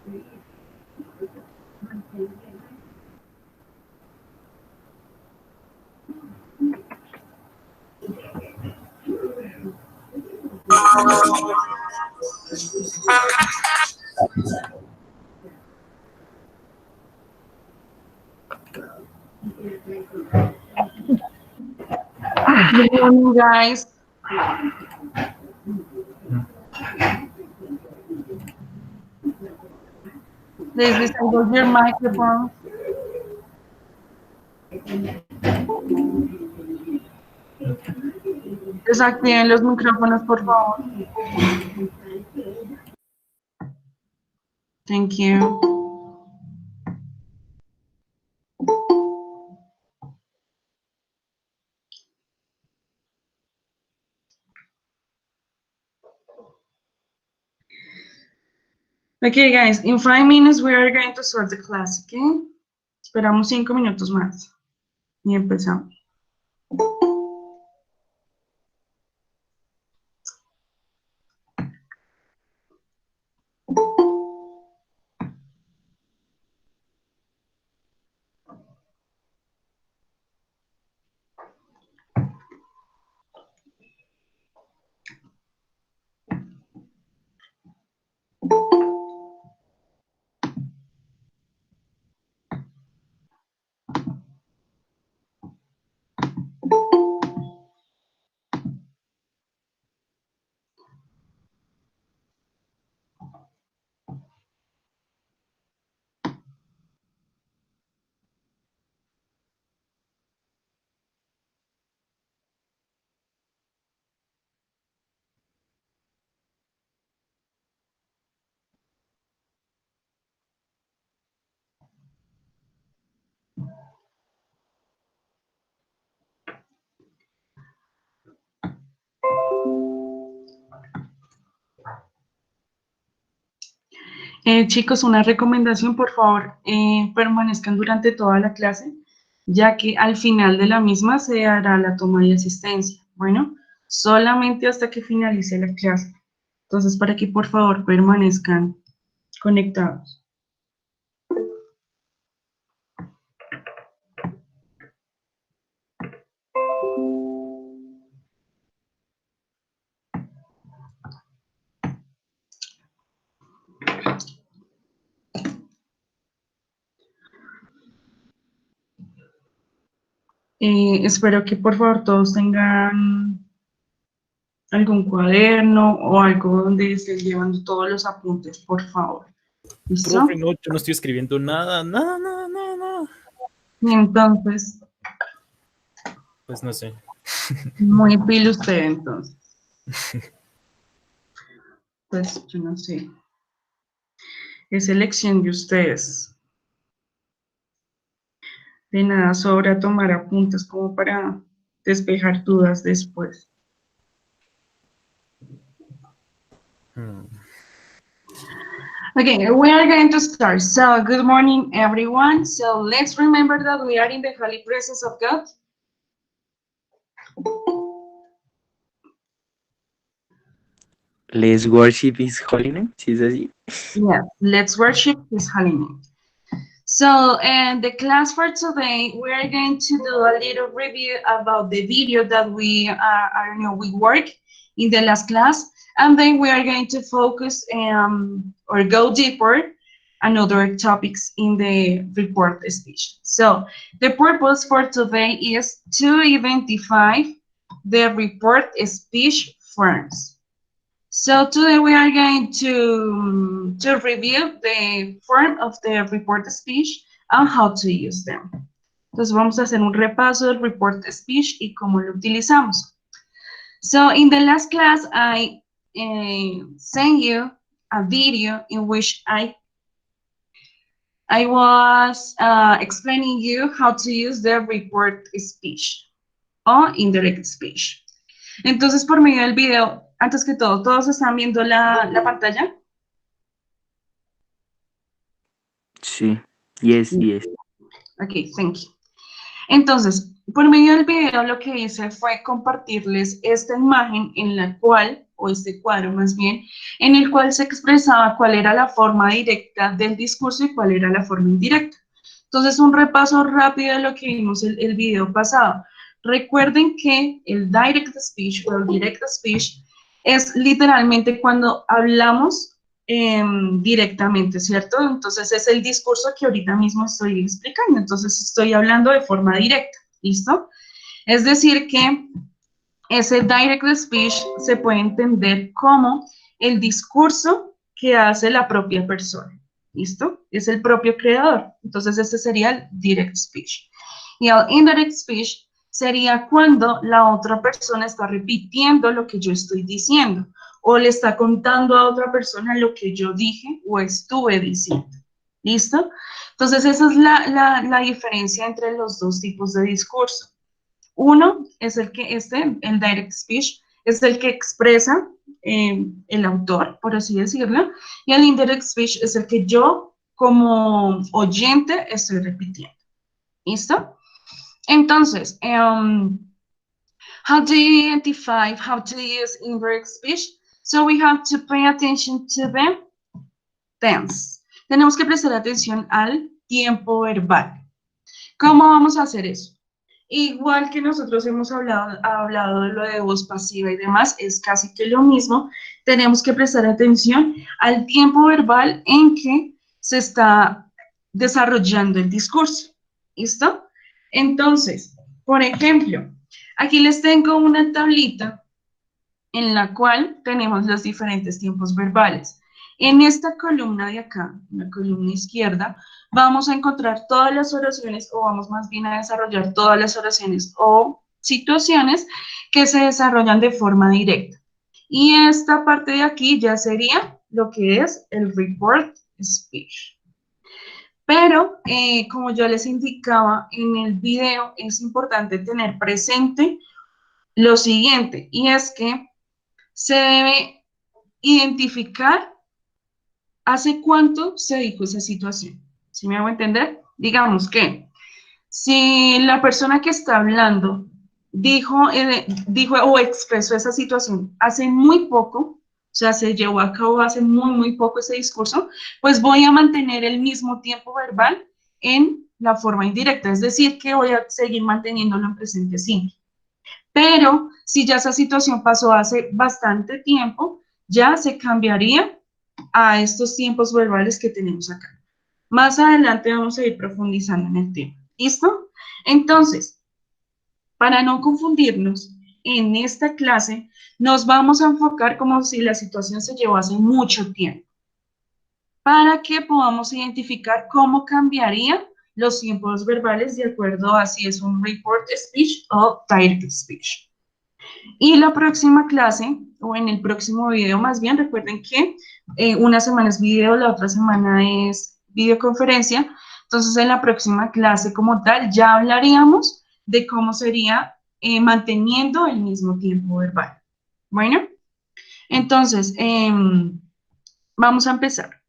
Good morning, guys. Please disable your microphone. Desactiven los micrófonos, por favor. Thank you. Okay, guys, in 5 minutes we are going to start the class, okay? Esperamos 5 minutos más y empezamos. Chicos, una recomendación, por favor, permanezcan durante toda la clase, ya que al final de la misma se hará la toma de asistencia. Bueno, solamente hasta que finalice la clase. Entonces, para que por favor permanezcan conectados. Espero que por favor todos tengan algún cuaderno o algo donde estén llevando todos los apuntes, por favor. ¿Listo? Profe, no, yo no estoy escribiendo nada. Y entonces, pues no sé. muy pilo usted, entonces. Pues yo no sé. Es elección de ustedes. De nada sobra tomar apuntes como para despejar dudas después. Okay, we are going to start. So, good morning, everyone. So, let's remember that we are in the holy presence of God. Let's worship His holy name. ¿Sí es así? Yeah, let's worship His holy name. So, and the class for today, we are going to do a little review about the video that we work in the last class, and then we are going to focus or go deeper on other topics in the report speech. So, the purpose for today is to identify the report speech forms. So today we are going to review the form of the report speech and how to use them. Entonces vamos a hacer un repaso del report speech y cómo lo utilizamos. So in the last class, I sent you a video in which I was explaining you how to use the report speech or indirect speech. Entonces, por medio del video, antes que todo, ¿todos están viendo la pantalla? Sí. Yes. Okay, thank you. Entonces, por medio del video lo que hice fue compartirles esta imagen en la cual, o este cuadro más bien, en el cual se expresaba cuál era la forma directa del discurso y cuál era la forma indirecta. Entonces, un repaso rápido de lo que vimos el video pasado. Recuerden que el direct speech o el direct speech es literalmente cuando hablamos directamente, ¿cierto? Entonces, es el discurso que ahorita mismo estoy explicando. Entonces, estoy hablando de forma directa, ¿listo? Es decir que ese direct speech se puede entender como el discurso que hace la propia persona, ¿listo? Es el propio creador. Entonces, ese sería el direct speech. Y el indirect speech sería cuando la otra persona está repitiendo lo que yo estoy diciendo o le está contando a otra persona lo que yo dije o estuve diciendo. ¿Listo? Entonces, esa es la diferencia entre los dos tipos de discurso. Uno es el que, el direct speech, es el que expresa el autor, por así decirlo, y el indirect speech es el que yo, como oyente, estoy repitiendo. ¿Listo? Entonces, how do you identify, how to use indirect speech? So we have to pay attention to the tense. Tenemos que prestar atención al tiempo verbal. ¿Cómo vamos a hacer eso? Igual que nosotros hemos hablado de lo de voz pasiva y demás, es casi que lo mismo. Tenemos que prestar atención al tiempo verbal en que se está desarrollando el discurso. ¿Listo? Entonces, por ejemplo, aquí les tengo una tablita en la cual tenemos los diferentes tiempos verbales. En esta columna de acá, en la columna izquierda, vamos a encontrar todas las oraciones, o vamos más bien a desarrollar todas las oraciones o situaciones que se desarrollan de forma directa. Y esta parte de aquí ya sería lo que es el report speech. Pero, como yo les indicaba en el video, es importante tener presente lo siguiente, y es que se debe identificar hace cuánto se dijo esa situación. ¿Sí me hago entender? Digamos que si la persona que está hablando dijo o expresó esa situación hace muy poco, o sea, se llevó a cabo hace muy poco ese discurso, pues voy a mantener el mismo tiempo verbal en la forma indirecta, es decir, que voy a seguir manteniéndolo en presente simple. Pero si ya esa situación pasó hace bastante tiempo, ya se cambiaría a estos tiempos verbales que tenemos acá. Más adelante vamos a ir profundizando en el tema. ¿Listo? Entonces, para no confundirnos, en esta clase nos vamos a enfocar como si la situación se llevó hace mucho tiempo, para que podamos identificar cómo cambiarían los tiempos verbales de acuerdo a si es un report speech o direct speech. Y la próxima clase, o en el próximo video más bien, recuerden que una semana es video, la otra semana es videoconferencia. Entonces, en la próxima clase como tal, ya hablaríamos de cómo sería manteniendo el mismo tiempo verbal. Bueno, entonces, vamos a empezar.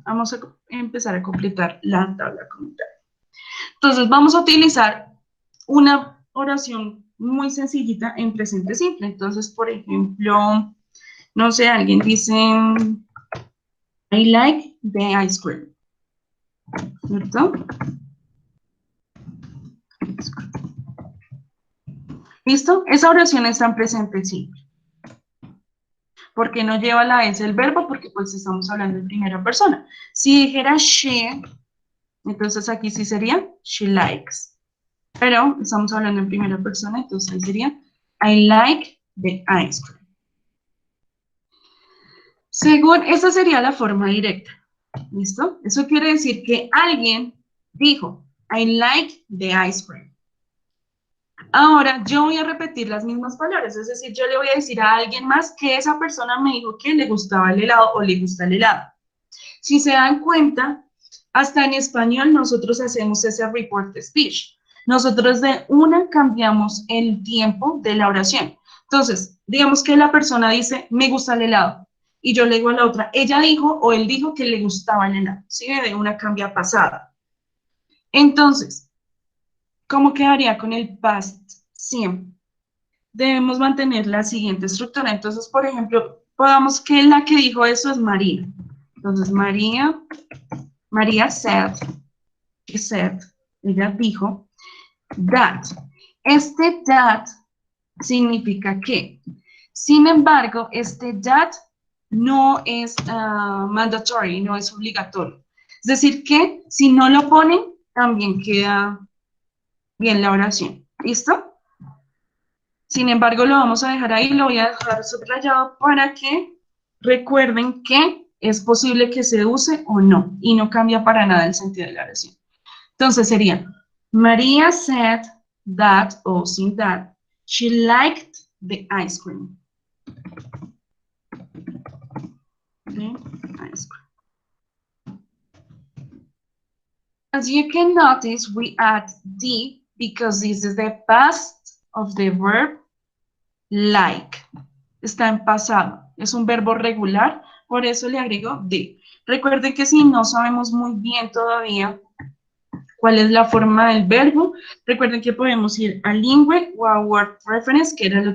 Vamos a empezar a completar la tabla como tal. Entonces, vamos a utilizar una oración muy sencillita en presente simple. Entonces, por ejemplo, no sé, alguien dice, I like the ice cream, ¿cierto? ¿Listo? Esa oración está en presente simple. ¿Por qué no lleva la S el verbo? Porque pues estamos hablando en primera persona. Si dijera she, entonces aquí sí sería she likes. Pero estamos hablando en primera persona, entonces ahí sería I like the ice cream. Según, esta sería la forma directa, ¿listo? Eso quiere decir que alguien dijo, I like the ice cream. Ahora, yo voy a repetir las mismas palabras, es decir, yo le voy a decir a alguien más que esa persona me dijo que le gustaba el helado o le gusta el helado. Si se dan cuenta, hasta en español nosotros hacemos ese report speech. Nosotros de una cambiamos el tiempo de la oración. Entonces, digamos que la persona dice, me gusta el helado. Y yo le digo a la otra, ella dijo o él dijo que le gustaba el helado. ¿Sí? De una cambia pasada. Entonces, ¿cómo quedaría con el past simple? Debemos mantener la siguiente estructura. Entonces, por ejemplo, podamos que la que dijo eso es María. Entonces, María said, ella dijo, that. Este that significa que. Sin embargo, este that no es mandatory, no es obligatorio. Es decir, que si no lo ponen, también queda bien la oración. ¿Listo? Sin embargo, lo vamos a dejar ahí, lo voy a dejar subrayado para que recuerden que es posible que se use o no, y no cambia para nada el sentido de la oración. Entonces sería, María said that, o sin that, she liked the ice cream. The ice cream. As you can notice, we add the because this is the past of the verb like. Está en pasado. Es un verbo regular, por eso le agrego the. Recuerden que si no sabemos muy bien todavía cuál es la forma del verbo, recuerden que podemos ir a Lingüe o a Word Reference, que era el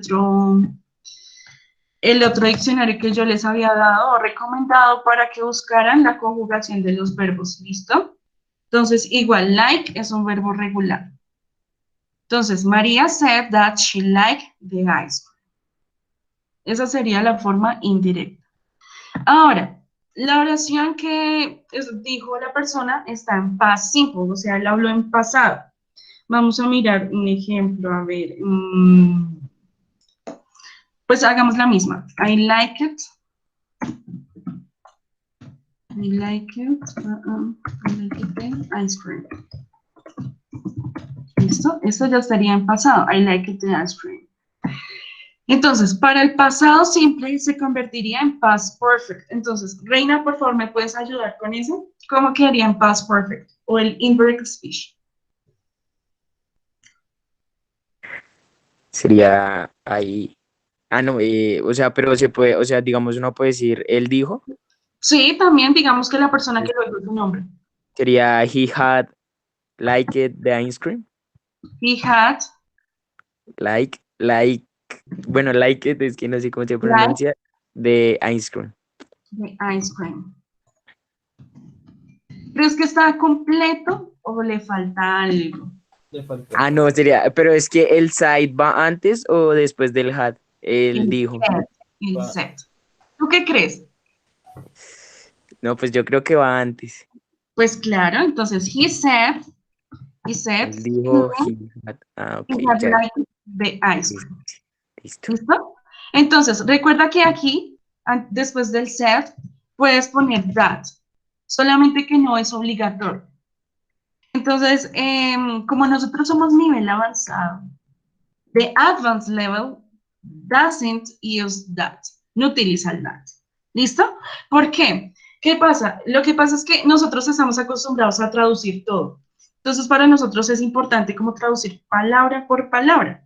otro diccionario que yo les había dado o recomendado para que buscaran la conjugación de los verbos. ¿Listo? Entonces, igual, like es un verbo regular. Entonces, María said that she liked the ice cream. Esa sería la forma indirecta. Ahora, la oración que dijo la persona está en past simple, o sea, él habló en pasado. Vamos a mirar un ejemplo, a ver. Pues hagamos la misma. I like it. I like it. I like it the ice cream. ¿Listo? Esto ya estaría en pasado. I like it the ice cream. Entonces, para el pasado simple se convertiría en past perfect. Entonces, Reina, por favor, ¿me puedes ayudar con eso? ¿Cómo quedaría en past perfect? O el indirect speech. Sería ahí. Ah, no, o sea, pero se puede, o sea, digamos, uno puede decir, él dijo, Sí, también digamos que la persona que lo dijo es su nombre. sería he had liked the ice cream. He had Like, bueno, like it es que no sé cómo se liked pronuncia, the ice cream. the ice cream. ¿Crees que está completo o le falta algo? Le faltó. Ah, no, sería, pero es que el side va antes o después del had, él El dijo. said. El Va. said. ¿Tú qué crees? No, pues yo creo que va antes. Pues claro, entonces he said, Él dijo he had. Ah, ok, he had ya, liked the ice listo. cream. Listo. ¿Listo? Entonces, recuerda que aquí, después del said, puedes poner that, solamente que no es obligatorio. Entonces, como nosotros somos nivel avanzado, the advanced level doesn't use that, no utiliza el that. ¿Listo? ¿Por qué? ¿Qué pasa? Lo que pasa es que nosotros estamos acostumbrados a traducir todo. Entonces, para nosotros es importante como traducir palabra por palabra.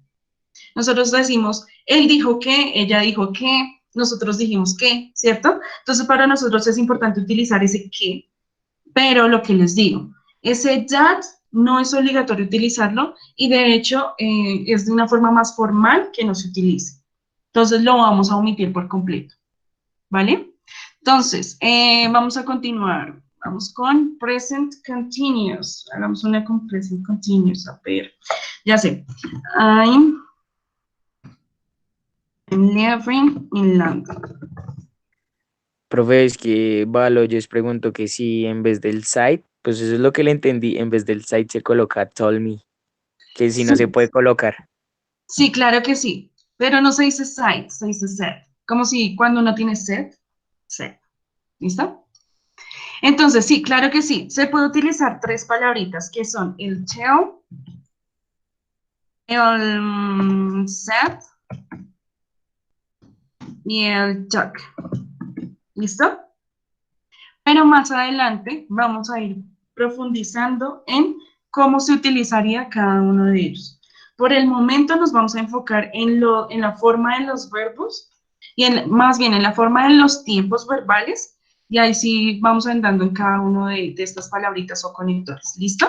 Nosotros decimos, él dijo que, ella dijo que, nosotros dijimos que, ¿cierto? Entonces, para nosotros es importante utilizar ese que, pero lo que les digo, ese that no es obligatorio utilizarlo y de hecho es de una forma más formal que no se utilice. Entonces, lo vamos a omitir por completo, ¿vale? Entonces, vamos a continuar. Vamos con present continuous. Hagamos una con present continuous. A ver, ya sé. I'm living in London. Profe, es que Baloyes preguntó que si en vez del site, pues eso es lo que le entendí, en vez del site se coloca told me, que si no se Sí, puede colocar. sí, claro que sí. Pero no se dice site, se dice set. Como si cuando uno tiene set, set. ¿Listo? Entonces, sí, claro que sí. Se puede utilizar tres palabritas que son el tell, el set y el talk. ¿Listo? Pero más adelante vamos a ir profundizando en cómo se utilizaría cada uno de ellos. Por el momento nos vamos a enfocar en la forma de los verbos y más bien en la forma de los tiempos verbales y ahí sí vamos andando en cada uno de estas palabritas o conectores. ¿Listo?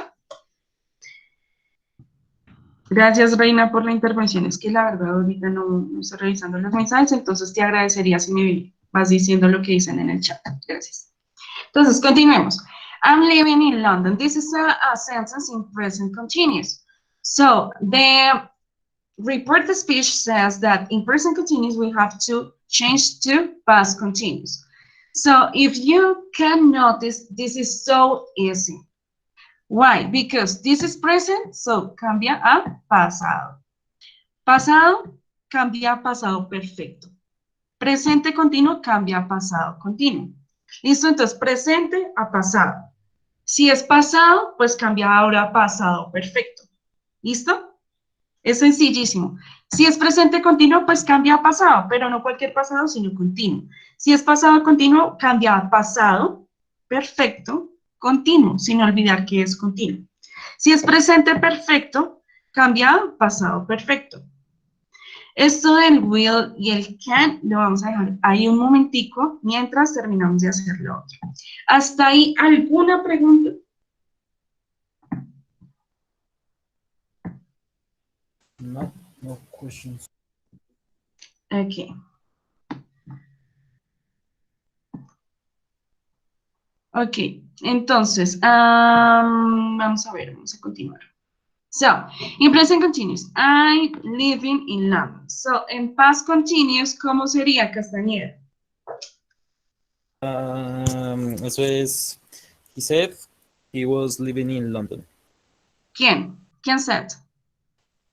Gracias, Reina, por la intervención. Es que la verdad ahorita no estoy revisando los mensajes, entonces te agradecería si me vas diciendo lo que dicen en el chat. Gracias. Entonces, continuemos. I'm living in London. This is a sentence in present continuous. So, the report the speech says that in present continuous, we have to change to past continuous. So, if you can notice, this is so easy. Why? Because this is present, so cambia a pasado. Pasado cambia a pasado perfecto. Presente continuo cambia a pasado continuo. ¿Listo? Entonces, presente a pasado. Si es pasado, pues cambia ahora a pasado perfecto. ¿Listo? Es sencillísimo. Si es presente continuo, pues cambia a pasado, pero no cualquier pasado, sino continuo. Si es pasado continuo, cambia a pasado perfecto continuo, sin olvidar que es continuo. Si es presente perfecto, cambia a pasado perfecto. Esto del will y el can lo vamos a dejar ahí un momentico mientras terminamos de hacer lo otro. ¿Hasta ahí alguna pregunta? No, no questions. Ok. Ok, entonces, vamos a ver, vamos a continuar. So, in present continuous, I'm living in London. So, en past continuous, ¿cómo sería, Castañeda? Eso es. He said he was living in London. ¿Quién? ¿Quién said?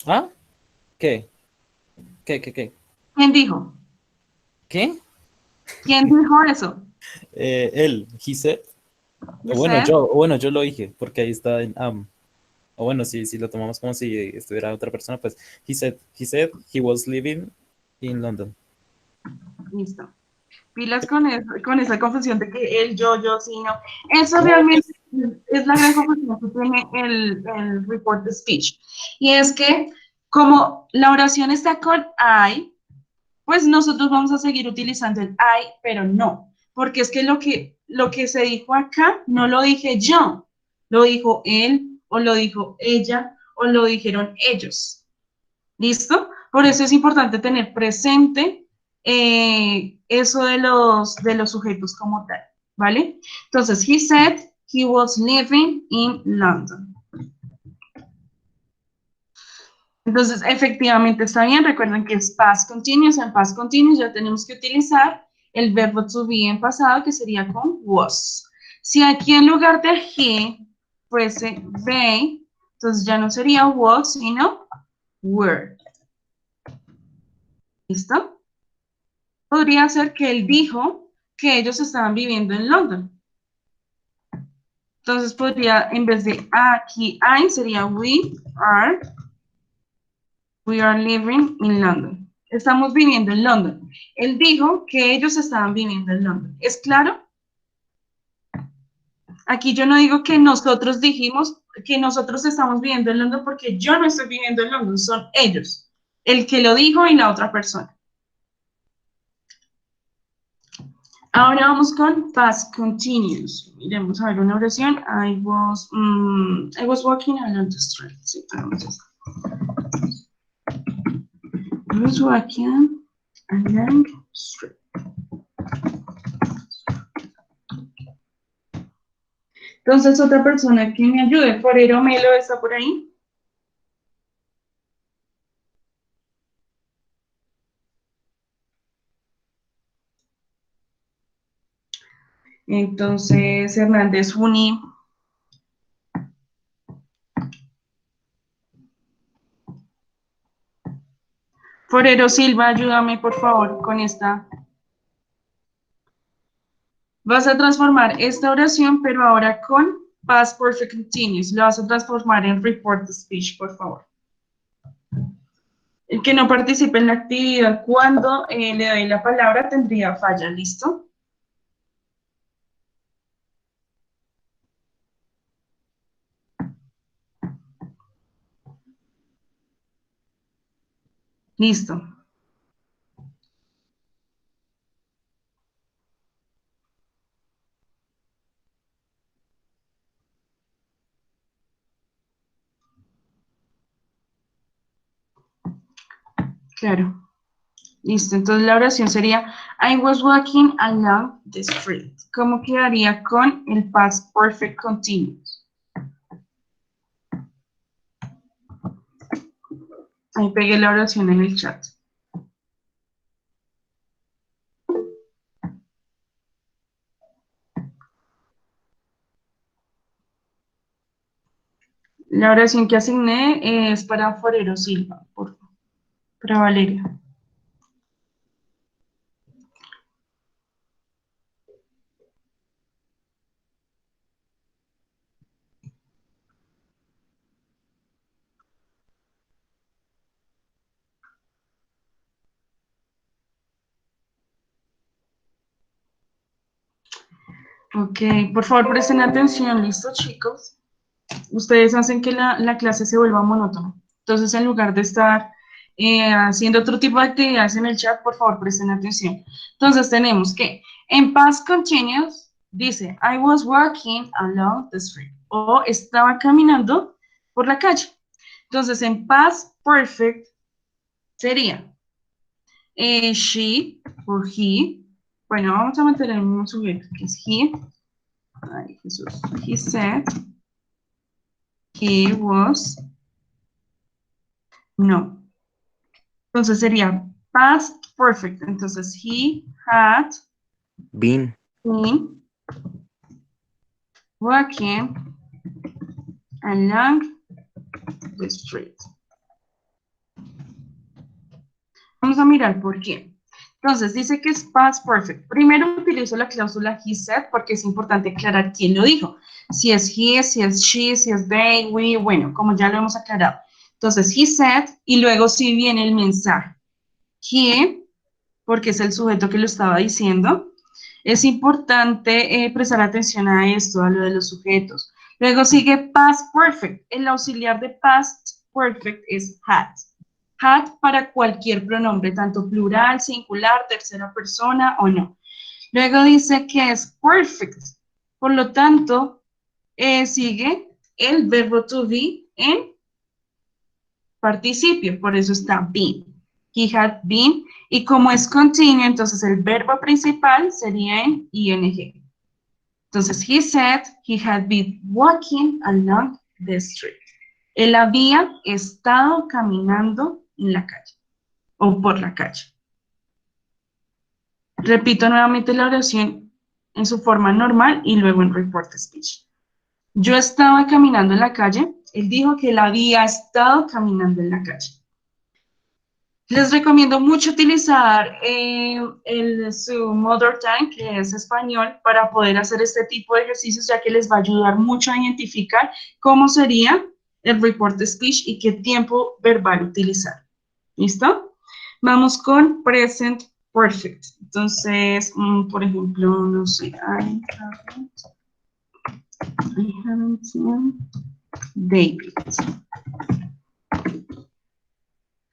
¿Ah? ¿Qué? ¿Qué? ¿Quién dijo? ¿Qué? ¿Quién dijo eso? Él, he said. You said? Yo lo dije, porque ahí está en o bueno, si lo tomamos como si estuviera otra persona, pues he said he was living in London. Listo. Pilas con eso, con esa confusión de que él, yo, sí, no. Eso No, realmente pues, es la gran confusión que tiene el report de speech. Y es que como la oración está con I, pues nosotros vamos a seguir utilizando el I, pero no. Porque es que lo que se dijo acá no lo dije yo, lo dijo él, o lo dijo ella, o lo dijeron ellos. ¿Listo? Por eso es importante tener presente eso de los sujetos como tal, ¿vale? Entonces, he said he was living in London. Entonces, efectivamente está bien. Recuerden que es past continuous. En past continuous ya tenemos que utilizar el verbo to be en pasado, que sería con was. Si aquí en lugar de he fuese they, entonces ya no sería was, sino were. ¿Listo? Podría ser que él dijo que ellos estaban viviendo en London. Entonces podría, en vez de aquí I, sería we are living in London. Estamos viviendo en London. Él dijo que ellos estaban viviendo en London. ¿Es claro? Aquí yo no digo que nosotros dijimos que nosotros estamos viviendo en London porque yo no estoy viviendo en London, son ellos. El que lo dijo y la otra persona. Ahora vamos con past continuous. Miremos a ver una oración. I was walking along the street. Sí, hagamos esto. I was walking along the street. Entonces, otra persona que me ayude. Forero Melo está por ahí. Entonces, Hernández Juni. Forero Silva, ayúdame por favor con esta. Vas a transformar esta oración, pero ahora con past perfect continuous. Lo vas a transformar en report to speech, por favor. El que no participe en la actividad cuando le doy la palabra tendría falla, ¿listo? Listo. Claro. Listo, entonces la oración sería I was walking along the street. ¿Cómo quedaría con el past perfect continuous? Ahí pegué la oración en el chat. La oración que asigné es para Forero Silva, por favor, para Valeria. Ok, por favor presten atención, ¿listo, chicos? Ustedes hacen que la clase se vuelva monótona. Entonces, en lugar de estar haciendo otro tipo de actividades en el chat, por favor, presten atención. Entonces, tenemos que en past continuous dice, I was walking along the street, o estaba caminando por la calle. Entonces, en past perfect sería she o he. Bueno, vamos a mantener el mismo sujeto, que es he. Ay, Jesús. He said, he was, no. Entonces sería past perfect. Entonces, he had Been. been walking along the street. Vamos a mirar por qué. Entonces, dice que es past perfect. Primero utilizo la cláusula he said porque es importante aclarar quién lo dijo. Si es he, si es she, si es they, we, bueno, como ya lo hemos aclarado. Entonces, he said y luego sí viene el mensaje. He, porque es el sujeto que lo estaba diciendo. Es importante prestar atención a esto, a lo de los sujetos. Luego sigue past perfect. El auxiliar de past perfect es had. Had para cualquier pronombre, tanto plural, singular, tercera persona o no. Luego dice que es perfect. Por lo tanto, sigue el verbo to be en participio. Por eso está been. He had been. Y como es continuo, entonces el verbo principal sería en ing. Entonces, he said he had been walking along the street. Él había estado caminando en la calle o por la calle. Repito nuevamente la oración en su forma normal y luego en report speech. Yo estaba caminando en la calle. Él dijo que él había estado caminando en la calle. Les recomiendo mucho utilizar su mother tongue, que es español, para poder hacer este tipo de ejercicios, ya que les va a ayudar mucho a identificar cómo sería el report speech y qué tiempo verbal utilizar. ¿Listo? Vamos con present perfect. Entonces, por ejemplo, no sé, I haven't seen David.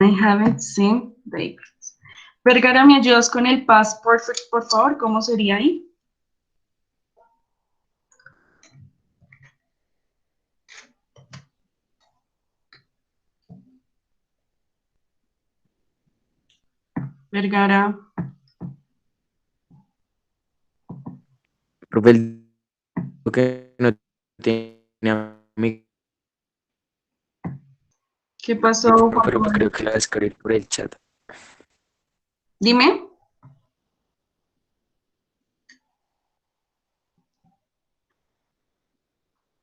I haven't seen David. Vergara, ¿me ayudas con el past perfect, por favor? ¿Cómo sería ahí? Vergara. Profe, el que no tiene mi ¿Qué pasó, micrófono, Juan pero Pablo? creo que la descargué por el chat. Dime.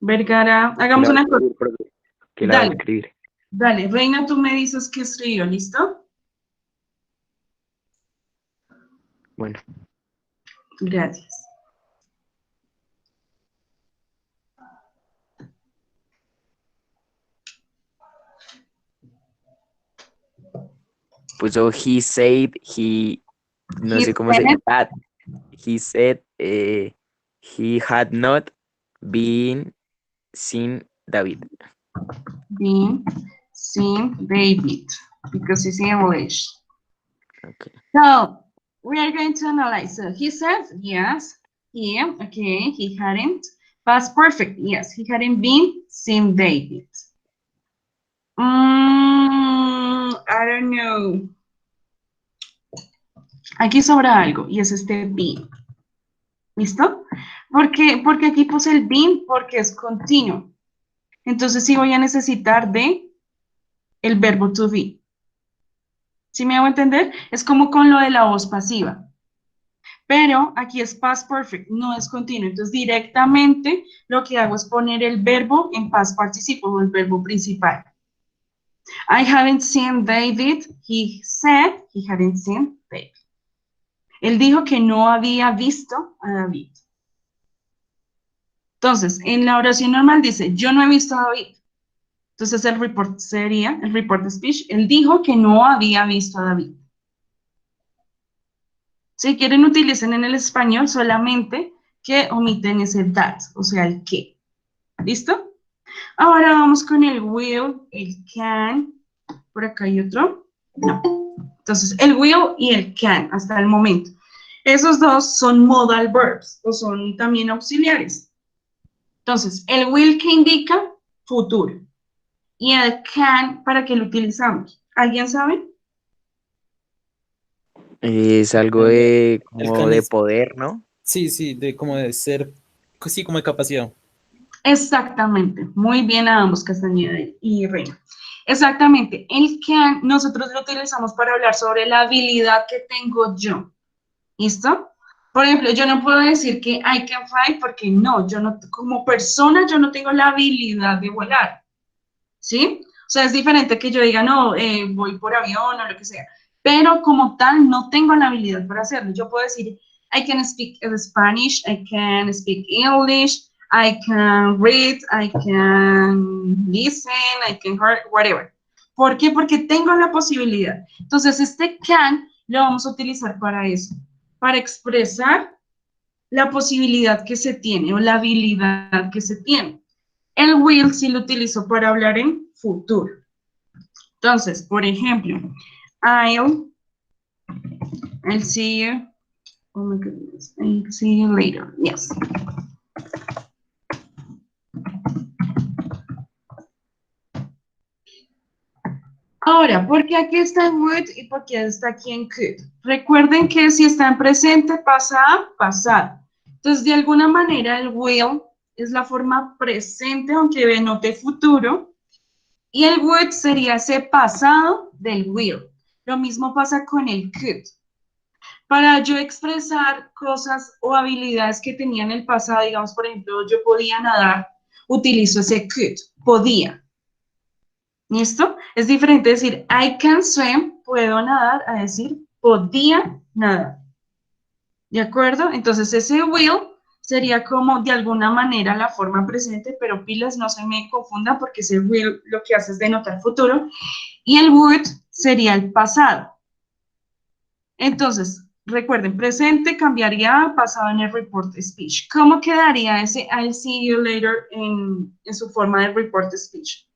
Vergara, Que hagamos la va a una cosa. escribir, profe. Que la va a Dale, escribir. dale. Reina, tú me dices qué escribió, ¿listo? Bueno, Gracias. puso he said, no He sé cómo se, said, that, he said, he had not been seen David. been seen David, because it's English. Okay. So, we are going to analyze. So, he said, yes. He, okay, he hadn't. Past perfect, yes. He hadn't been seen David. I don't know. Aquí sobra algo y es este been. ¿Listo? Porque aquí puse el been porque es continuo. Entonces sí voy a necesitar de el verbo to be. ¿Sí me hago entender? Es como con lo de la voz pasiva. Pero aquí es past perfect, no es continuo. Entonces directamente lo que hago es poner el verbo en past participle o el verbo principal. I haven't seen David. He said he hadn't seen David. Él dijo que no había visto a David. Entonces, en la oración normal dice, yo no he visto a David. Entonces el report sería, el report speech, él dijo que no había visto a David. Si quieren, utilicen en el español solamente que omiten ese that, o sea, el que. ¿Listo? Ahora vamos con el will, el can. Por acá hay otro. No. Entonces, el will y el can hasta el momento. Esos dos son modal verbs o son también auxiliares. Entonces, el will que indica futuro y el can, ¿para qué lo utilizamos? ¿Alguien sabe? Es algo El, de el como can de es, poder, ¿no? sí, sí, de como de ser, sí, como de capacidad. Exactamente. Muy bien a ambos, Castañeda y Reina. Exactamente. El can nosotros lo utilizamos para hablar sobre la habilidad que tengo yo. ¿Listo? Por ejemplo, yo no puedo decir que I can fly porque no, yo no, como persona, yo no tengo la habilidad de volar. ¿Sí? O sea, es diferente que yo diga, no, voy por avión o lo que sea, pero como tal no tengo la habilidad para hacerlo. Yo puedo decir, I can speak Spanish, I can speak English, I can read, I can listen, I can hear, whatever. ¿Por qué? Porque tengo la posibilidad. Entonces, este can lo vamos a utilizar para eso, para expresar la posibilidad que se tiene o la habilidad que se tiene. El will sí lo utilizo para hablar en futuro. Entonces, por ejemplo, I'll see you. Oh my goodness. I'll see you later. Yes. Ahora, ¿por qué aquí está en would y por qué está aquí en could? Recuerden que si está en presente, pasa a pasado. Entonces, de alguna manera, el will es la forma presente, aunque denote futuro, y el would sería ese pasado del will. Lo mismo pasa con el could. Para yo expresar cosas o habilidades que tenía en el pasado, digamos, por ejemplo, yo podía nadar, utilizo ese could, podía. ¿Listo? Es diferente decir I can swim, puedo nadar, a decir podía nadar. ¿De acuerdo? Entonces ese will sería como de alguna manera la forma presente, pero pilas, no se me confunda porque ese will lo que hace es denotar futuro. Y el would sería el pasado. Entonces, recuerden, presente cambiaría a pasado en el report speech. ¿Cómo quedaría ese I'll see you later en su forma de report speech?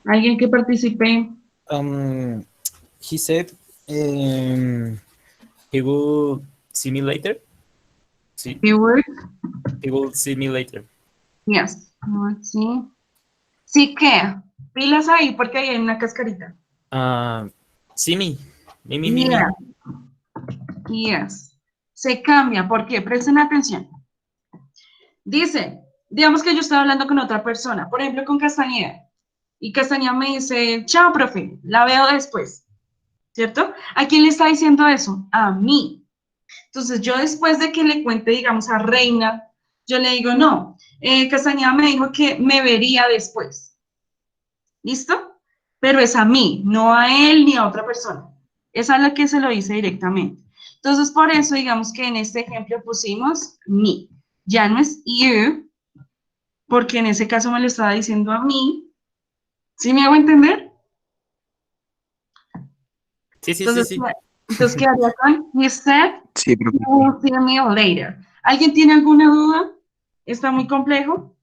¿Alguien que participe? He said he will see me later. Sí, You would? he will see me later. Yes. Sí. Sí que. Pilas ahí porque ahí hay una cascarita. See me. Yeah. Yes. Se cambia. ¿Por qué? Presten atención. Dice, digamos que yo estoy hablando con otra persona, por ejemplo con Castañeda, y Castañeda me dice, chao, profe, la veo después, ¿cierto? ¿A quién le está diciendo eso? A mí. Entonces yo después de que le cuente, digamos, a Reina, yo le digo, no, Castañeda me dijo que me vería después. ¿Listo? Pero es a mí, no a él ni a otra persona. Es a la que se lo dice directamente. Entonces, por eso, digamos que en este ejemplo pusimos me. Ya no es you, porque en ese caso me lo estaba diciendo a mí. ¿Sí me hago entender? Sí, sí, sí, Entonces, sí. entonces quedaría con, he said, Sí, you profe. will see me later. ¿Alguien tiene alguna duda? ¿Está muy complejo?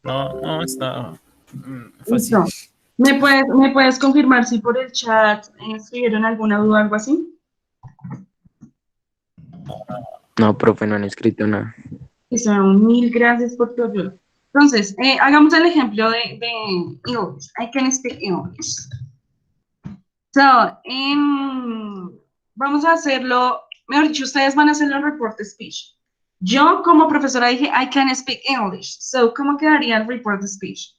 No, no, está fácil. Listo. ¿Me puedes confirmar si por el chat escribieron alguna duda o algo así? No, profe, no han escrito nada. Eso, mil gracias por tu ayuda. Entonces, hagamos el ejemplo de English. I can speak English. So, vamos a hacerlo, mejor dicho, ustedes van a hacer el report speech. Yo, como profesora, dije, I can speak English. So, ¿cómo quedaría el report speech?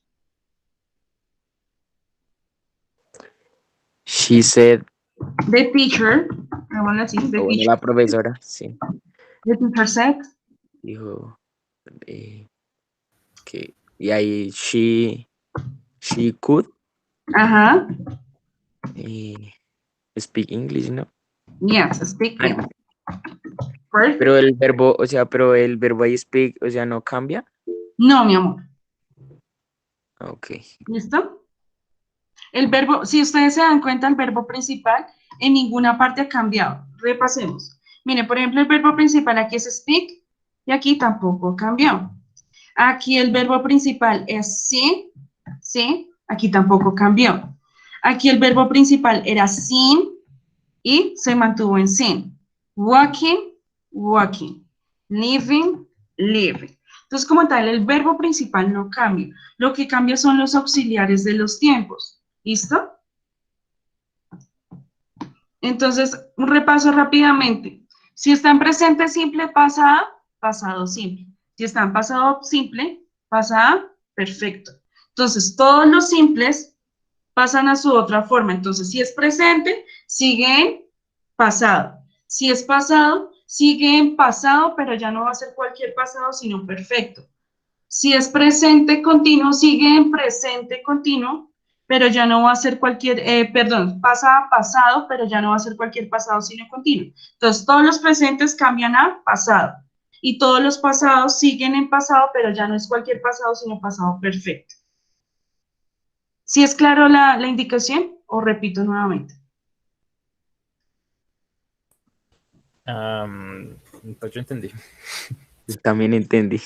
She said, The teacher, hagámoslo así, the o bueno, teacher, la profesora, sí, the teacher said, dijo que, y ahí she could ajá, speak English, ¿no? yes, speak Ah, English. Perfect. pero el verbo, o sea, pero el verbo ahí speak, o sea, no cambia. No, mi amor. Ok. ¿Listo? El verbo, si ustedes se dan cuenta, el verbo principal en ninguna parte ha cambiado. Repasemos. Mire, por ejemplo, el verbo principal aquí es speak y aquí tampoco cambió. Aquí el verbo principal es sí, sí, aquí tampoco cambió. Aquí el verbo principal era seen y se mantuvo en seen. Walking, walking. Living, living. Entonces, como tal, el verbo principal no cambia. Lo que cambia son los auxiliares de los tiempos. ¿Listo? Entonces, un repaso rápidamente. Si está en presente simple, pasa a pasado simple. Si está en pasado simple, pasa a perfecto. Entonces, todos los simples pasan a su otra forma. Entonces, si es presente, sigue en pasado. Si es pasado, sigue en pasado, pero ya no va a ser cualquier pasado, sino perfecto. Si es presente continuo, sigue en presente continuo, pero ya no va a ser cualquier, perdón, pasa a pasado, pero ya no va a ser cualquier pasado, sino continuo. Entonces, todos los presentes cambian a pasado. Y todos los pasados siguen en pasado, pero ya no es cualquier pasado, sino pasado perfecto. ¿Sí es claro la indicación? O repito nuevamente. Pues yo entendí. Yo también entendí.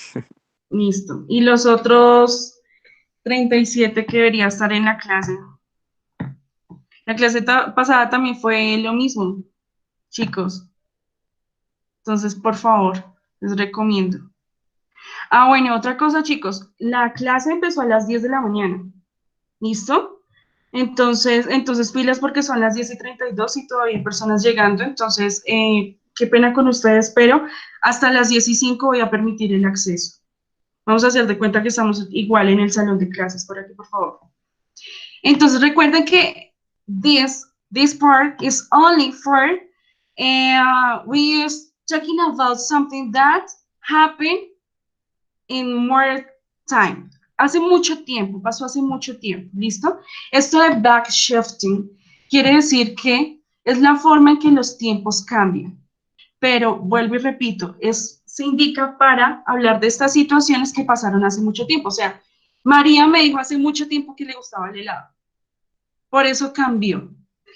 Listo. Y los otros 37 que debería estar en la clase. La clase pasada también fue lo mismo, chicos. Entonces, por favor, les recomiendo. Ah, bueno, otra cosa, chicos. La clase empezó a las 10 de la mañana. ¿Listo? Entonces pilas porque son las 10:32 y todavía hay personas llegando. Entonces, qué pena con ustedes, pero hasta las 10:05 voy a permitir el acceso. Vamos a hacer de cuenta que estamos igual en el salón de clases. Por aquí, por favor. Entonces, recuerden que this part is only for, we are talking about something that happened in more time. Hace mucho tiempo, pasó hace mucho tiempo, ¿listo? Esto de backshifting quiere decir que es la forma en que los tiempos cambian. Pero vuelvo y repito, se indica para hablar de estas situaciones que pasaron hace mucho tiempo. O sea, María me dijo hace mucho tiempo que le gustaba el helado. Por eso cambió.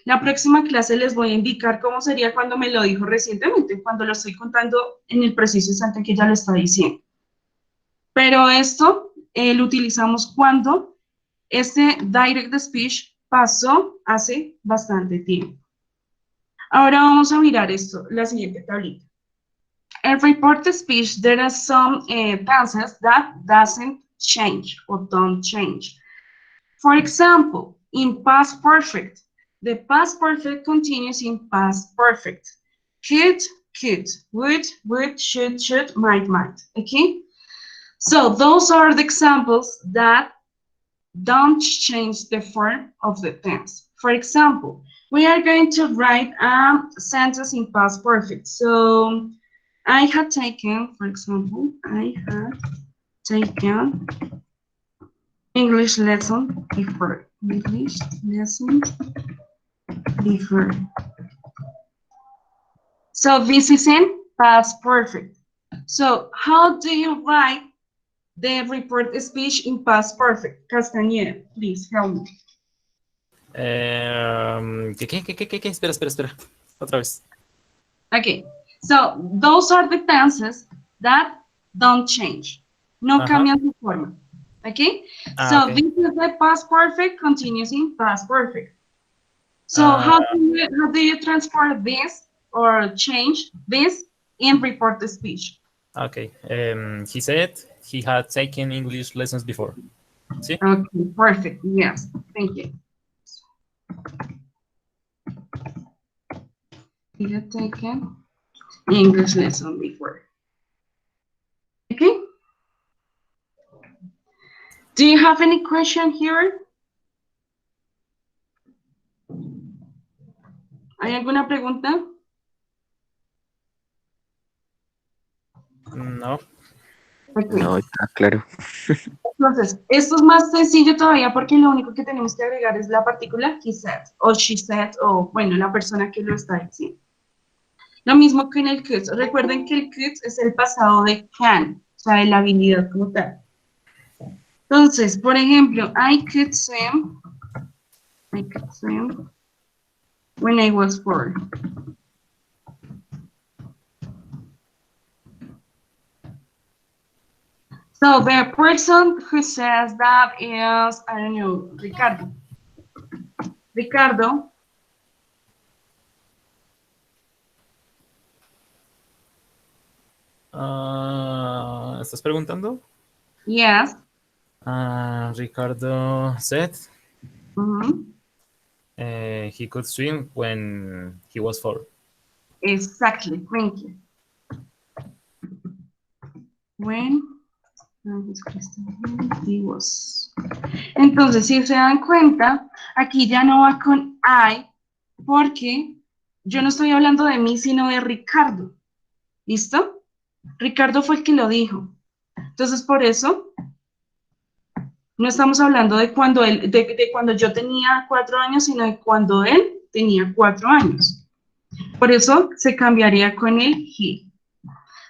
La próxima clase les voy a indicar cómo sería cuando me lo dijo recientemente, cuando lo estoy contando en el preciso instante que ella lo está diciendo. Pero esto lo utilizamos cuando este direct speech pasó hace bastante tiempo. Ahora vamos a mirar esto, la siguiente tablita. In report speech, there are some tenses that doesn't change or don't change. For example, in past perfect, the past perfect continues in past perfect. Could, could, would, should, might. Okay? So those are the examples that don't change the form of the tense. For example, we are going to write a sentence in past perfect. So I had taken, for example, I had taken English lesson before. English lesson before. So this is in past perfect. So how do you write the report speech in past perfect? Castañeda, please help me. ¿Qué? Espera. Otra vez. Okay, so those are the tenses that don't change. No cambian su forma. Okay, so Okay. this is the past perfect continues in past perfect. So how do you transfer this or change this in report speech? Okay. He said he had taken English lessons before. See? Okay, perfect. Yes, thank you. He had taken English lesson before. Okay. Do you have any question here? ¿Hay alguna pregunta? No. Ok. No, está claro. Entonces, esto es más sencillo todavía porque lo único que tenemos que agregar es la partícula he said o she said o, bueno, la persona que lo está diciendo. Lo mismo que en el could. Recuerden que el could es el pasado de can, o sea, de la habilidad como tal. Entonces, por ejemplo, I could swim when I was 4. So the person who says that is, I don't know, Ricardo. Ricardo, ¿Estás preguntando? yes. Ricardo said Mhm. he could swim when he was 4. Exactly, thank you. When he was. Entonces, si se dan cuenta, aquí ya no va con I, porque yo no estoy hablando de mí, sino de Ricardo. ¿Listo? Ricardo fue el que lo dijo. Entonces, por eso, no estamos hablando de cuando él, de cuando yo tenía 4 años, sino de cuando él tenía 4 años. Por eso se cambiaría con el he.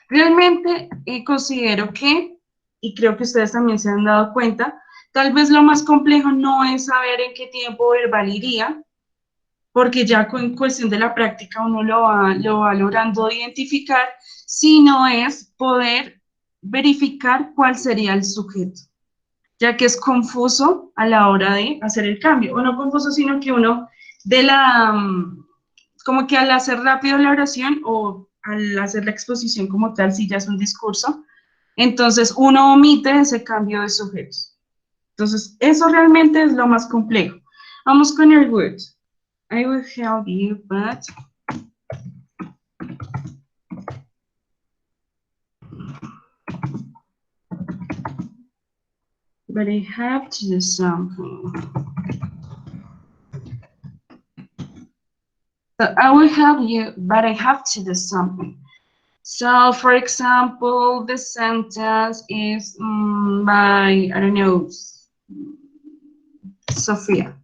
Realmente considero que, y creo que ustedes también se han dado cuenta, tal vez lo más complejo no es saber en qué tiempo verbal iría, porque ya con cuestión de la práctica uno lo va logrando identificar, sino es poder verificar cuál sería el sujeto, ya que es confuso a la hora de hacer el cambio, o no confuso, sino que uno de como que al hacer rápido la oración o al hacer la exposición como tal, si ya es un discurso, entonces uno omite ese cambio de sujetos. Entonces, eso realmente es lo más complejo. Vamos con el would. I will help you, but I have to do something. So I will help you, but I have to do something. So, for example, the sentence is by, I don't know, Sophia.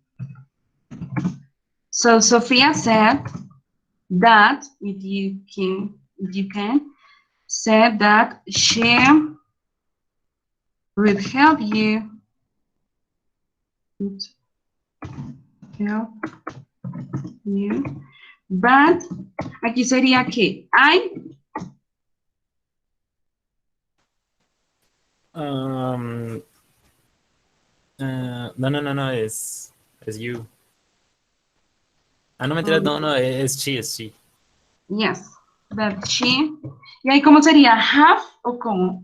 So Sophia said that, if you can, said that she would help you, but aquí sería que No, es you. No, mentira, no, es she. yes, that she, y ahí cómo sería have o cómo,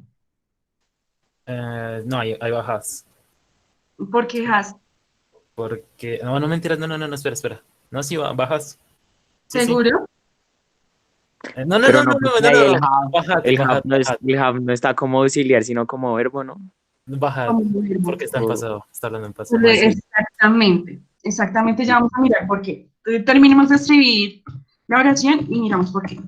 No, ahí va has. porque has, Porque, no, mentiras, no, espera. No, sí, bajas. Sí. ¿seguro? No, Pero no, porque ahí bájate, el have no está como auxiliar, sino como verbo, ¿no? baja, Como verbo. porque está en pasado, está hablando en pasado. ¿Cómo así? Exactamente, ya vamos a mirar por qué. Terminemos de escribir la oración y miramos por qué.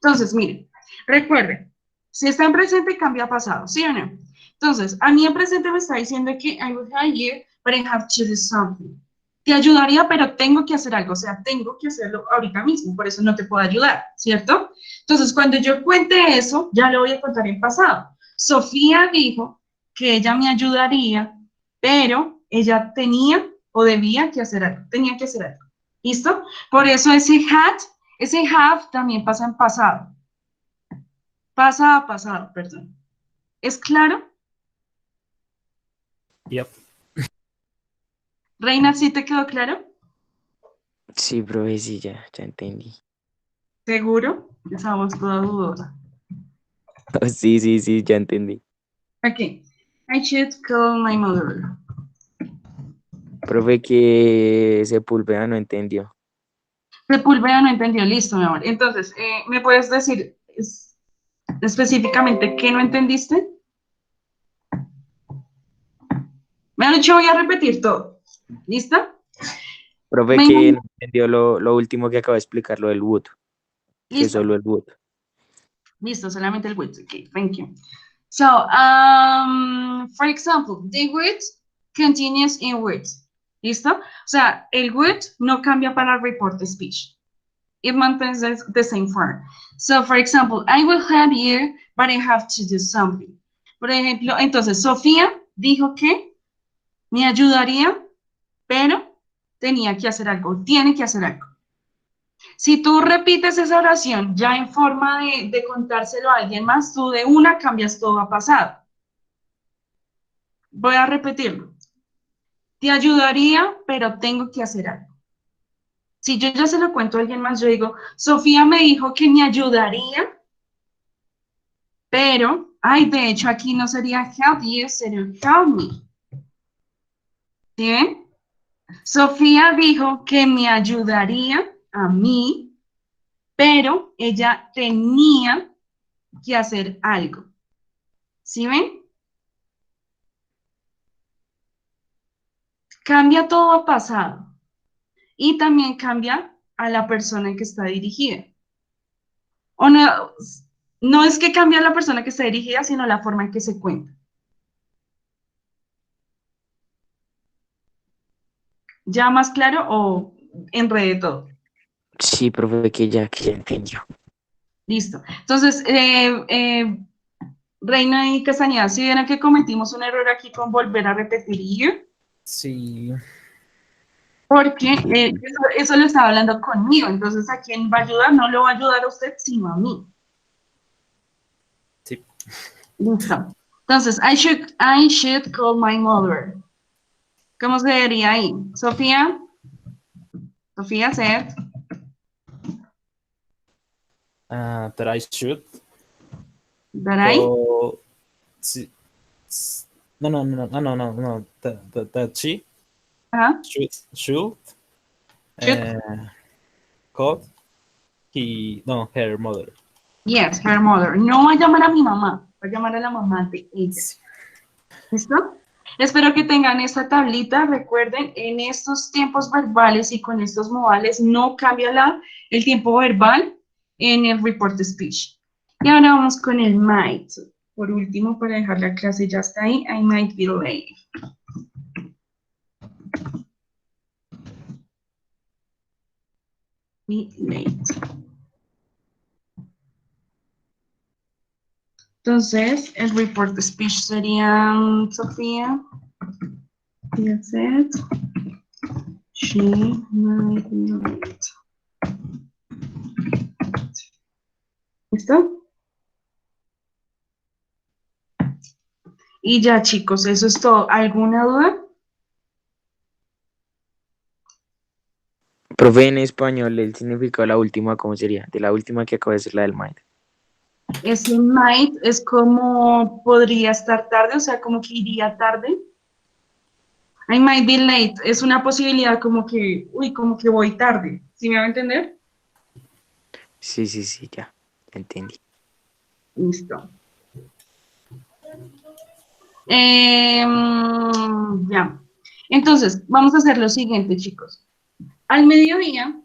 Entonces, miren, recuerden, si está en presente, cambia a pasado, ¿sí o no? Entonces, a mí en presente me está diciendo que I will help you, but I have to do something. Te ayudaría, pero tengo que hacer algo, o sea, tengo que hacerlo ahorita mismo, por eso no te puedo ayudar, ¿cierto? Entonces, cuando yo cuente eso, ya lo voy a contar en pasado. Sofía dijo que ella me ayudaría, pero ella tenía o debía que hacer algo, tenía que hacer algo. ¿Listo? Por eso ese have también pasa en pasado. Pasa a pasado, perdón. ¿Es claro? Yep. Reina, ¿sí te quedó claro? Sí, profe, sí, ya entendí. ¿Seguro? Esa voz toda dudosa. Sí, sí, sí, ya entendí. Okay. I should call my mother. Profe, que Sepúlveda no entendió. Sepúlveda no entendió, listo, mi amor. Entonces, ¿me puedes decir específicamente qué no entendiste? Me han dicho, voy a repetir todo. ¿Listo? Profe, que no entendió lo último que acabo de explicar, lo del wood, que Listo. solo el wood. Listo, solamente el with. Okay, thank you. So, for example, the with continues in with. ¿Listo? O sea, el with no cambia para report speech. It maintains the same form. So, for example, I will help you, but I have to do something. Por ejemplo, entonces, Sofía dijo que me ayudaría, pero tenía que hacer algo, tiene que hacer algo. Si tú repites esa oración ya en forma de contárselo a alguien más, tú de una cambias todo a pasado. Voy a repetirlo. Te ayudaría, pero tengo que hacer algo. Si yo ya se lo cuento a alguien más, yo digo, Sofía me dijo que me ayudaría, pero, ay, de hecho aquí no sería help you, sería help me. ¿Sí ven? Sofía dijo que me ayudaría a mí, pero ella tenía que hacer algo. ¿Sí ven? Cambia todo a pasado y también cambia a la persona en que está dirigida. O no, no es que cambie a la persona que está dirigida, sino la forma en que se cuenta. ¿Ya más claro o enredé todo? Sí, profe, que ya entendió. Listo. Entonces, Reina y Castañeda, si vieron que cometimos un error aquí con volver a repetir you, Sí, porque Sí. eso lo estaba hablando conmigo, entonces a quién va a ayudar, no lo va a ayudar a usted, sino a mí. sí. Listo. Entonces, I should call my mother. ¿Cómo se diría ahí? Sofía, Sofía said, That I should that I, call. Sí, no, no, no, no, no, no, no. That she uh, should should, uh, call her mother. yes, her mother. No va a llamar a mi mamá, va a llamar a la mamá de ella. Sí. ¿Listo? Espero que tengan esta tablita. Recuerden, en estos tiempos verbales y con estos modales no cambia el tiempo verbal en el report speech. Y ahora vamos con el might. Por último, para dejar la clase ya está ahí, I might be late. Be late. Entonces, el report speech sería Sofía. Sofía said, she might be late. ¿Listo? Y ya, chicos, eso es todo. ¿Alguna duda? Profe, en español, el significado de la última, ¿cómo sería? De la última que acabo de decir, la del mind. Ese might es como podría estar tarde, o sea, como que iría tarde. I might be late es una posibilidad como que, uy, como que voy tarde. ¿Sí me va a entender? Sí, sí, sí, ya entendí. Listo. Ya. Entonces, vamos a hacer lo siguiente, chicos. Al mediodía,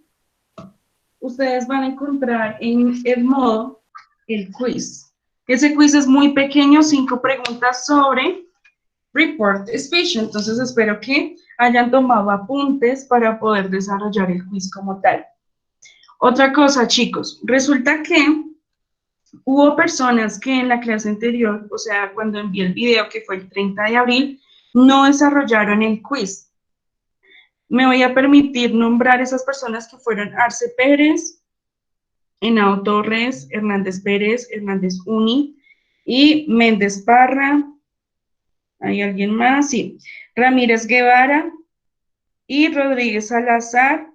ustedes van a encontrar en el modo el quiz. Ese quiz es muy pequeño, 5 preguntas sobre report speech. Entonces, espero que hayan tomado apuntes para poder desarrollar el quiz como tal. Otra cosa, chicos, resulta que hubo personas que en la clase anterior, o sea, cuando envié el video, que fue el 30 de abril, no desarrollaron el quiz. Me voy a permitir nombrar esas personas que fueron Arce Pérez, Henao Torres, Hernández Pérez, Hernández Uni y Méndez Parra. ¿Hay alguien más? Sí. Ramírez Guevara y Rodríguez Salazar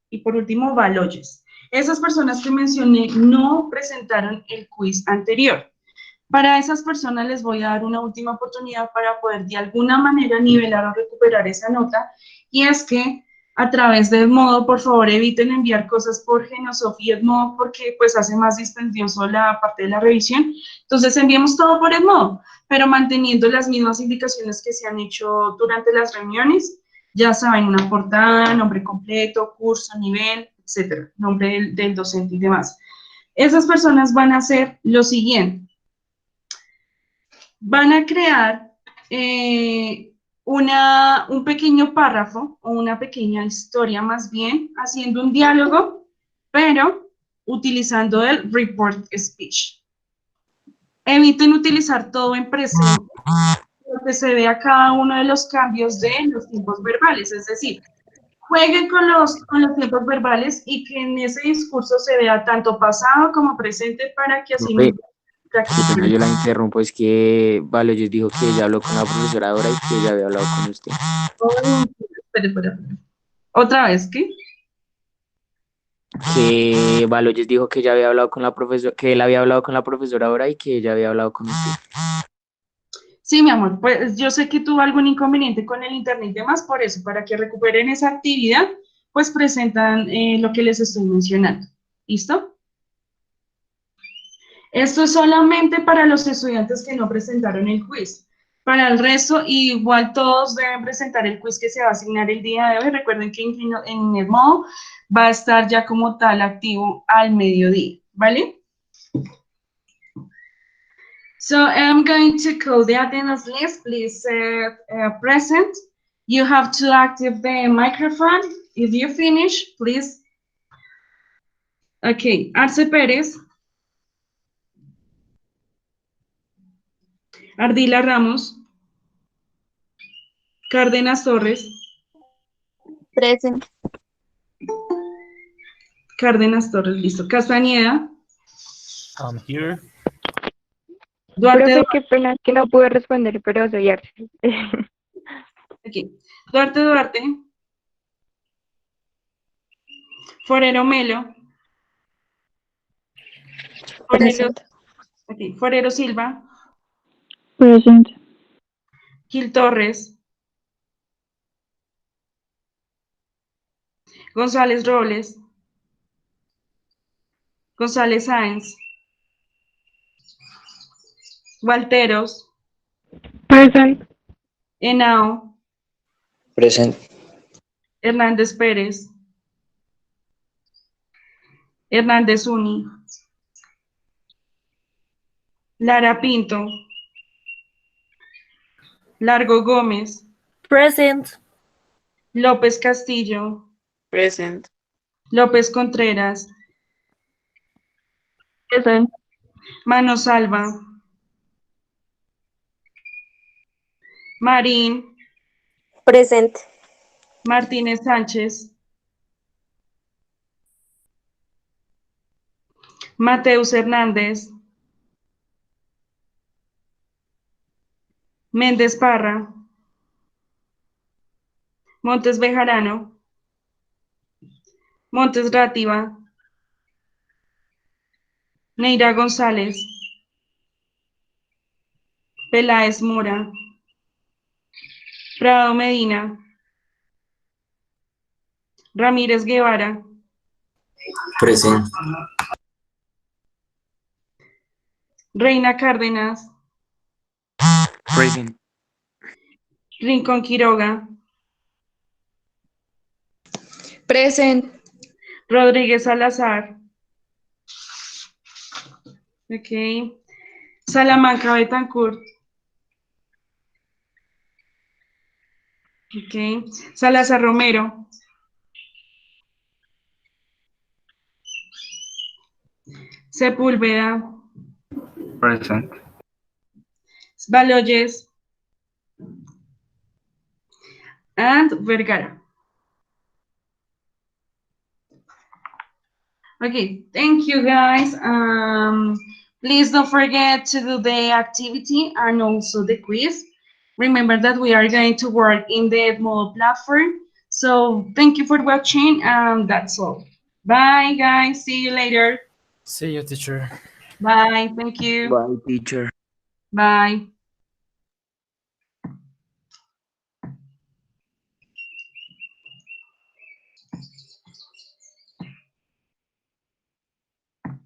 y por último Baloyes. Esas personas que mencioné no presentaron el quiz anterior. Para esas personas les voy a dar una última oportunidad para poder de alguna manera nivelar o recuperar esa nota, y es que a través de Edmodo, por favor, eviten enviar cosas por Genosoft y Edmodo porque pues hace más dispendioso la parte de la revisión. Entonces enviemos todo por Edmodo, pero manteniendo las mismas indicaciones que se han hecho durante las reuniones. Ya saben, una portada, nombre completo, curso, nivel, etcétera, nombre del docente y demás. Esas personas van a hacer lo siguiente. Van a crear un pequeño párrafo o una pequeña historia más bien, haciendo un diálogo, pero utilizando el report speech. Eviten utilizar todo en presente, porque se vea cada uno de los cambios de los tiempos verbales, es decir, jueguen con los tiempos verbales y que en ese discurso se vea tanto pasado como presente para que así Profe, mismo qué pena, yo la interrumpo, es que Valoyes dijo que ella habló con la profesora Dora y que ella había hablado con usted. Espera. Otra vez, ¿qué? Que Valoyes dijo que ella había hablado con la profesora, que él había hablado con la profesora Dora y que ella había hablado con usted. Sí, mi amor, pues yo sé que tuvo algún inconveniente con el internet y demás, por eso, para que recuperen esa actividad, pues presentan lo que les estoy mencionando. ¿Listo? Esto es solamente para los estudiantes que no presentaron el quiz. Para el resto, igual todos deben presentar el quiz que se va a asignar el día de hoy. Recuerden que en el modo va a estar ya como tal activo al mediodía, ¿vale? So I'm going to call the attendance list. Please present. You have to activate the microphone. If you finish, please. Okay, Arce Pérez. Ardila Ramos. Cárdenas Torres. Present. Cárdenas Torres, listo. Castañeda. I'm here. Duarte, Profe, qué pena que no pude responder, pero soy Arce. okay. Duarte. Forero Melo. Present. Forero Silva. Present. Gil Torres. González Robles. González Sáenz. Walteros. Present. Henao. Present. Hernández Pérez. Hernández Uni. Lara Pinto. Largo Gómez. Present. López Castillo. Present. López Contreras. Present. Mano Salva. Marín. Present. Martínez Sánchez. Mateus Hernández. Méndez Parra. Montes Bejarano. Montes Rátiva. Neira González. Peláez Mora. Prado Medina. Ramírez Guevara. Present. Reina Cárdenas. Present. Rincón Quiroga. Present. Rodríguez Salazar. Ok. Salamanca Betancourt. Ok. Salazar Romero. Sepúlveda. Present. Baloyes. And Vergara. Okay, thank you guys. Please don't forget to do the activity and also the quiz. Remember that we are going to work in the Edmodo platform. So thank you for watching, and that's all. Bye, guys. See you later. See you, teacher. Bye. Thank you. Bye, teacher. Bye.